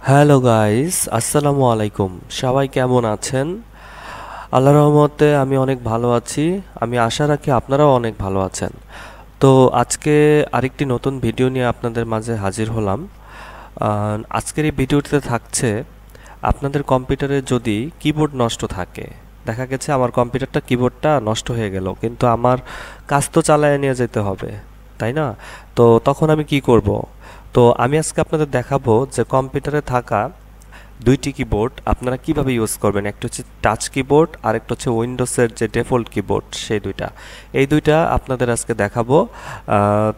Hello guys, আসসালামু আলাইকুম। সবাই কেমন আছেন? আল্লাহর রহমতে আমি অনেক ভালো আছি। আমি আশা রাখি আপনারাও অনেক ভালো আছেন। তো আজকে আরেকটি নতুন ভিডিও নিয়ে আপনাদের মাঝে হাজির হলাম। আজকের এই ভিডিওটিতে থাকছে আপনাদের কম্পিউটারে যদি কিবোর্ড নষ্ট থাকে। দেখা গেছে আমার কম্পিউটারটা কিবোর্ডটা নষ্ট হয়ে গেল, কিন্তু আমার কাজ তো চালায় নিয়ে যেতে হবে, তাই না? তো তখন আমি কি করব? তো আমি আজকে আপনাদের দেখাবো যে কম্পিউটারে থাকা দুইটি কিবোর্ড আপনারা কিভাবে ইউজ করবেন। একটা হচ্ছে টাচ কিবোর্ড আর একটা হচ্ছে উইন্ডোজের যে ডিফল্ট কিবোর্ড, সেই দুইটা। এই দুইটা আপনাদের আজকে দেখাবো।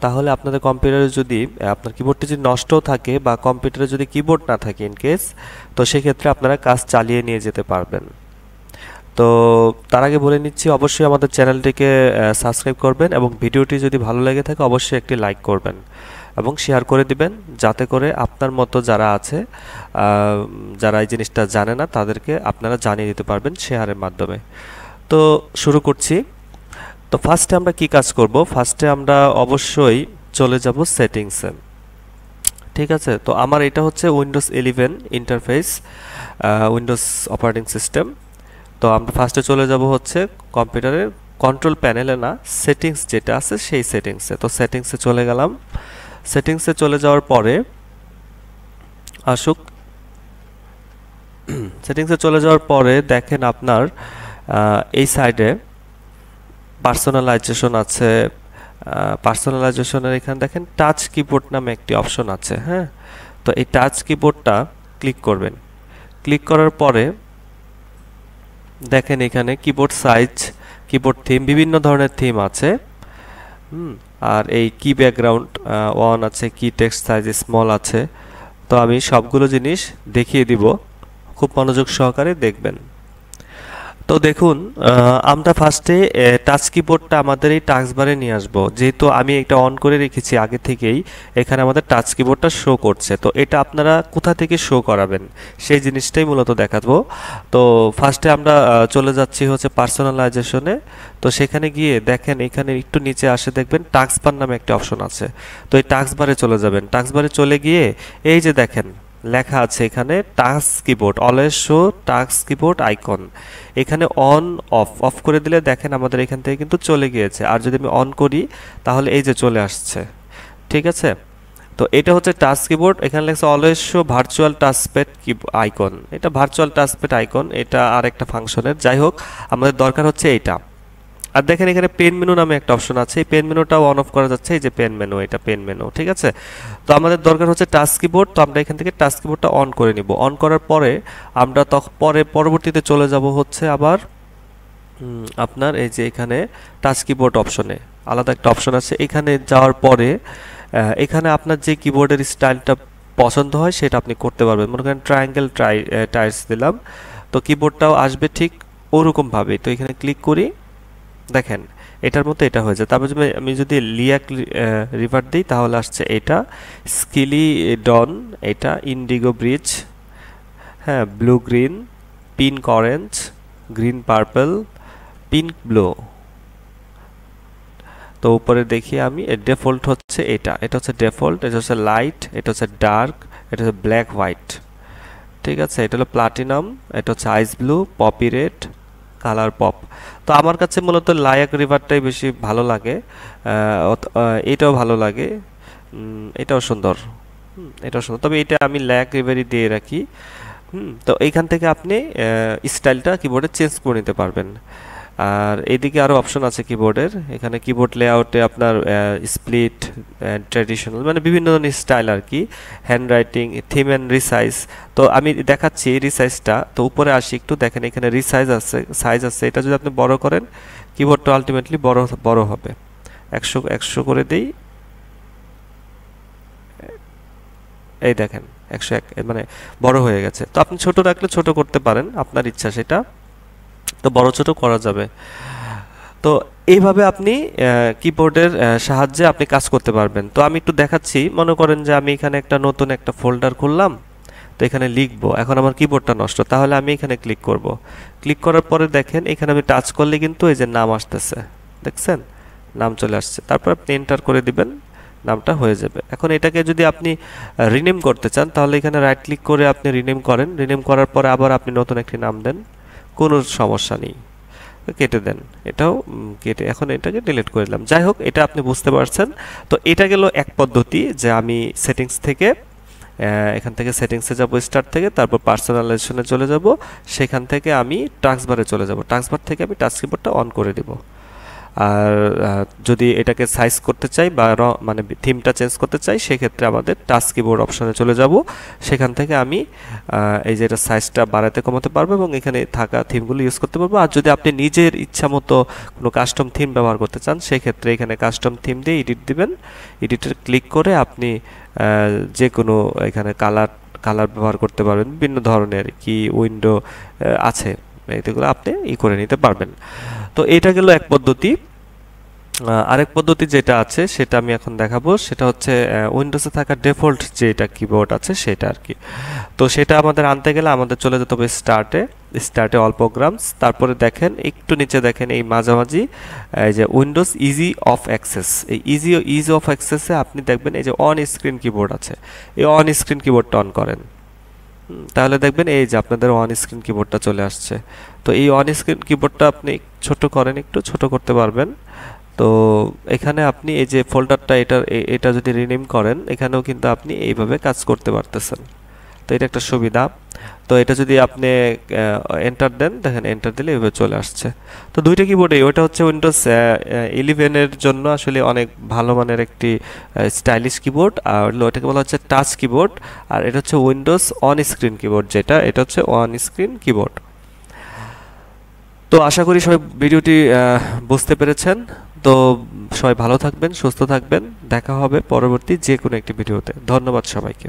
তাহলে আপনাদের কম্পিউটারে যদি আপনার কিবোর্ডটি যদি নষ্টও থাকে বা কম্পিউটারে যদি কিবোর্ড না থাকে ইন কেস, তো সেক্ষেত্রে আপনারা কাজ চালিয়ে নিয়ে যেতে পারবেন। তো তার আগে বলে নিচ্ছি, অবশ্যই আমাদের চ্যানেলটিকে সাবস্ক্রাইব করবেন এবং ভিডিওটি যদি ভালো লেগে থাকে অবশ্যই একটি লাইক করবেন এবং শেয়ার করে দিবেন, যাতে করে আপনার মতো যারা আছে, যারা এই জিনিসটা জানে না, তাদেরকে আপনারা জানিয়ে দিতে পারবেন শেয়ারের মাধ্যমে। তো শুরু করছি। তো ফার্স্টে আমরা কি কাজ করব? ফার্স্টে আমরা অবশ্যই চলে যাব সেটিংসে। ঠিক আছে, তো আমার এটা হচ্ছে Windows 11 interface, Windows operating system. তো আমরা ফার্স্টে চলে যাব হচ্ছে কম্পিউটারের কন্ট্রোল প্যানেলে, না, সেটিংস যেটা আছে সেই সেটিংসে। তো সেটিংসে চলে গেলাম। সেটিংসে চলে যাওয়ার পরে আসুক, সেটিংসে চলে যাওয়ার পরে দেখেন আপনার এই সাইডে পার্সোনালাইজেশন আছে। পার্সোনালাইজেশনের এখানে দেখেন টাচ কিবোর্ড নামে একটি অপশন আছে। হ্যাঁ, তো এই টাচ কিবোর্ডটা ক্লিক করবেন। ক্লিক করার পরে দেখেন এখানে কিবোর্ড সাইজ, কিবোর্ড থিম, বিভিন্ন ধরনের থিম আছে। আর এই কি ব্যাকগ্রাউন্ড ওয়ান আছে, কি টেক্সট সাইজ স্মল আছে। তো আমি সবগুলো জিনিস দেখিয়ে দিব, খুব মনোযোগ সহকারে দেখবেন। তো দেখুন, আমরা ফার্স্টে টাচ কিবোর্ডটা আমাদের এই টাস্কবারে নিয়ে আসবো। যেহেতু আমি এটা অন করে রেখেছি আগে থেকেই, এখানে আমাদের টাচ কিবোর্ডটা শো করছে। তো এটা আপনারা কোথা থেকে শো করাবেন সেই জিনিসটাই মূলত দেখাবো। তো ফার্স্টে আমরা চলে যাচ্ছি হচ্ছে পার্সোনালাইজেশনে। তো সেখানে গিয়ে দেখেন এখানে একটু নিচে আসে দেখবেন টাস্কবার নামে একটা অপশন আছে। তো এই টাস্কবারে চলে যাবেন। টাস্কবারে চলে গিয়ে এই যে দেখেন লেখা আছে এখানে task keyboard, always show task keyboard icon. এখানে অন অফ অফ করে দিলে দেখেন আমাদের এখান থেকে কিন্তু চলে গিয়েছে। আর যদি আমি অন করি তাহলে এই যে চলে আসছে। ঠিক আছে, তো এটা হচ্ছে টাচ কিবোর্ড। এখানে লেখা always show virtual touchpad icon. এটা ভার্চুয়াল টাচপ্যাড আইকন, এটা আর একটা ফাংশনের। যাই হোক, আমাদের দরকার হচ্ছে এইটা। আর দেখেন এখানে পেন মেনু নামে একটা অপশন আছে। এই পেন মেনুটাও অন অফ করা যাচ্ছে। এই যে পেন মেনু, এটা পেন মেনু। ঠিক আছে, তো আমাদের দরকার হচ্ছে টাচ কিবোর্ড। তো আমরা এখান থেকে টাচ কিবোর্ডটা অন করে নিব। অন করার পরে আমরা পরবর্তীতে চলে যাব হচ্ছে আবার আপনার এই যে এখানে টাচ কিবোর্ড অপশনে আলাদা একটা অপশন আছে। এখানে যাওয়ার পরে এখানে আপনার যে কিবোর্ডের স্টাইলটা পছন্দ হয় সেটা আপনি করতে পারবেন। মনে করেন ট্রায়াঙ্গেল টাইলস দিলাম, তো কিবোর্ডটাও আসবে ঠিক ওরকমভাবে। তো এখানে ক্লিক করি, দেখেন এটার মতো এটা হয়ে যায়। তারপর আমি যদি লিয়াক রিভার দিই তাহলে আসছে এটা স্কিলি ডন, এটা ইন্ডিগো ব্রিজ, হ্যাঁ, blue green, pink orange, green purple, pink blue. তো উপরে দেখি আমি ডিফল্ট হচ্ছে এটা, এটা হচ্ছে ডিফল্ট, এটা হচ্ছে লাইট, এটা হচ্ছে ডার্ক, এটা হচ্ছে ব্ল্যাক হোয়াইট। ঠিক আছে, এটা হলো প্লাটিনাম, এটা হচ্ছে ice blue, poppy red, colour pop. তো আমার কাছে মূলত লায়াক রিভারটাই বেশি ভালো লাগে। এটাও ভালো লাগে, এটাও সুন্দর, এটাও সুন্দর, তবে এটা আমি লায়াক রিভারই দিয়ে রাখি। তো এইখান থেকে আপনি স্টাইলটা কিবোর্ডে চেঞ্জ করে নিতে পারবেন। আর এইদিকে আরও অপশন আছে কিবোর্ডের। এখানে কিবোর্ড লেআউটে আপনার স্প্লিট, ট্র্যাডিশনাল, মানে বিভিন্ন ধরনের স্টাইল আর কি, hand writing, theme and resize. তো আমি দেখাচ্ছি রিসাইজটা। তো উপরে আসি একটু, দেখেন এখানে রিসাইজ আছে, সাইজ আছে। এটা যদি আপনি বড় করেন কিবোর্ডটা আলটিমেটলি বড় হবে। 100 করে দিই, এই দেখেন 101, মানে বড় হয়ে গেছে। তো আপনি ছোট রাখলে ছোট করতে পারেন, আপনার ইচ্ছা সেটা, তো বড় ছোট করা যাবে। তো এইভাবে আপনি কিবোর্ডের সাহায্যে আপনি কাজ করতে পারবেন। তো আমি একটু দেখাচ্ছি। মনে করেন যে আমি এখানে একটা নতুন একটা ফোল্ডার খুললাম, তো এখানে লিখবো। এখন আমার কিবোর্ডটা নষ্ট, তাহলে আমি এখানে ক্লিক করব। ক্লিক করার পরে দেখেন এখানে আমি টাচ করলে কিন্তু এই যে নাম আসতেছে, দেখছেন নাম চলে আসছে। তারপর আপনি এন্টার করে দিবেন, নামটা হয়ে যাবে। এখন এটাকে যদি আপনি রিনেম করতে চান তাহলে এখানে রাইট ক্লিক করে আপনি রিনেম করেন, রিনেম করার পরে আবার আপনি নতুন একটি নাম দেন, কোনো সমস্যা নেই, কেটে দেন, এটাও কেটে এখন এটাকে ডিলিট করে দিলাম। যাই হোক, এটা আপনি বুঝতে পারছেন। তো এটা গেল এক পদ্ধতি যে আমি সেটিংস থেকে এখান থেকে সেটিংসে যাব, স্টার্ট থেকে, তারপর পার্সোনালাইজেশনে চলে যাব, সেখান থেকে আমি টাস্কবারে চলে যাব, টাস্কবার থেকে আমি টাস্ক কিবোর্ডটা অন করে দিব। আর যদি এটাকে সাইজ করতে চাই বা মানে থিমটা চেঞ্জ করতে চাই সেক্ষেত্রে আমাদের টাচ কিবোর্ড অপশনে চলে যাব, সেখান থেকে আমি এই যে এটা সাইজটা বাড়াতে কমাতে পারবো এবং এখানে থাকা থিমগুলো ইউজ করতে পারবো। আর যদি আপনি নিজের ইচ্ছা মতো কোনো কাস্টম থিম ব্যবহার করতে চান সেক্ষেত্রে এখানে কাস্টম থিম দিয়ে এডিট দিবেন, এডিটে ক্লিক করে আপনি যে কোনো এখানে কালার ব্যবহার করতে পারবেন, বিভিন্ন ধরনের কি উইন্ডো আছে, এগুলো আপনি করে নিতে পারবেন। তো এটা গেল এক পদ্ধতি। আরেক পদ্ধতি যেটা আছে সেটা আমি এখন দেখাবো, সেটা হচ্ছে উইন্ডোজে থাকা ডিফল্ট যেটা কিবোর্ড আছে সেটা আর কি। তো সেটা আমাদের আনতে গেলে আমাদের চলে যেতে হবে স্টার্টে অল প্রোগ্রামস, তারপরে দেখেন একটু নিচে দেখেন এই মাঝামাঝি এই যে উইন্ডোজ ইজি অফ অ্যাক্সেস, এই ইজি অফ অ্যাক্সেসে আপনি দেখবেন এই যে অন স্ক্রিন কিবোর্ড আছে, এই অন স্ক্রিন কিবোর্ডটা অন করেন, তাহলে দেখবেন এই যে আপনাদের অন স্ক্রিন কিবোর্ডটা চলে আসছে। তো এই অন স্ক্রিন কিবোর্ডটা আপনি ছোট করেন, একটু ছোট করতে পারবেন। তো এখানে আপনি এই যে ফোল্ডারটা এটা যদি রিনেম করেন এখানেও কিন্তু আপনি এইভাবে কাজ করতে পারতেছেন। তো এটা একটা সুবিধা। তো এটা যদি আপনি এন্টার দেন, দেখেন এন্টার দিলে এভাবে চলে আসছে। তো দুইটা কিবোর্ডে, ওটা হচ্ছে উইন্ডোজ 11 এর জন্য আসলে অনেক ভালো মানের একটি স্টাইলিশ কিবোর্ড, আর ওটাকে বলা হচ্ছে টাচ কিবোর্ড, আর এটা হচ্ছে উইন্ডোজ অন স্ক্রিন কিবোর্ড, এটা হচ্ছে অন স্ক্রিন কিবোর্ড। তো আশা করি সবাই ভিডিওটি বুঝতে পেরেছেন। তো সবাই ভালো থাকবেন, সুস্থ থাকবেন, দেখা হবে পরবর্তী যে কোনো একটি ভিডিওতে। ধন্যবাদ সবাইকে।